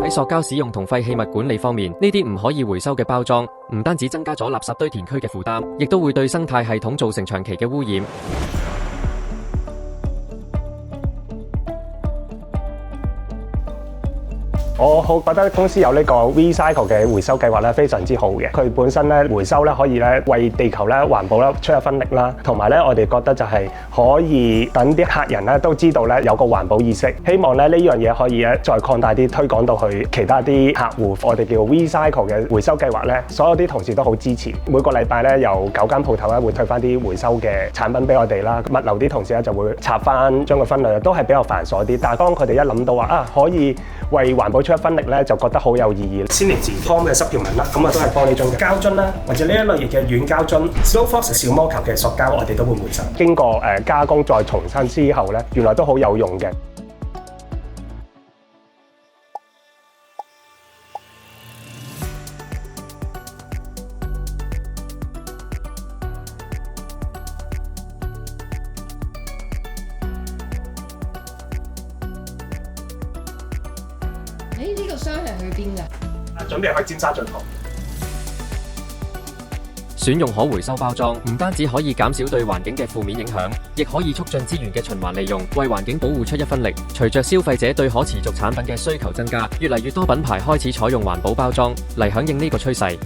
喺塑膠使用同廢棄物管理方面，呢啲唔可以回收嘅包裝，唔單止增加咗垃圾堆填區嘅負擔，亦都會對生態系統造成長期嘅污染。我好覺得公司有呢個 Recycle 嘅回收計劃咧，非常之好嘅。佢本身咧回收咧可以咧為地球咧環保啦出一分力啦，同埋咧我哋覺得就係可以等啲客人咧都知道咧有個環保意識。希望咧呢樣嘢可以咧再擴大啲推廣到去其他啲客戶。我哋叫 Recycle 嘅回收計劃咧，所有啲同事都好支持。每個禮拜咧有9間鋪頭咧會退翻啲回收嘅產品俾我哋啦。物流啲同事咧就會拆翻將個分類，都係比較繁瑣啲。但係當佢哋一諗到話可以為環保出一分力咧，就覺得好有意義。先嚟自方嘅濕條紋啦，咁都係玻璃樽嘅膠樽啦，或者呢一類型嘅軟膠樽 ，Slow Fox 小魔球嘅塑膠，我哋都會回收。經過加工再重新之後咧，原來都好有用嘅。呢個箱係去邊㗎？準備去尖沙咀塘。選用可回收包裝，唔單止可以減少對環境嘅負面影響，亦可以促進資源嘅循環利用，為環境保護出一分力。隨着消費者對可持續產品嘅需求增加，越嚟越多品牌開始採用環保包裝嚟響應呢個趨勢。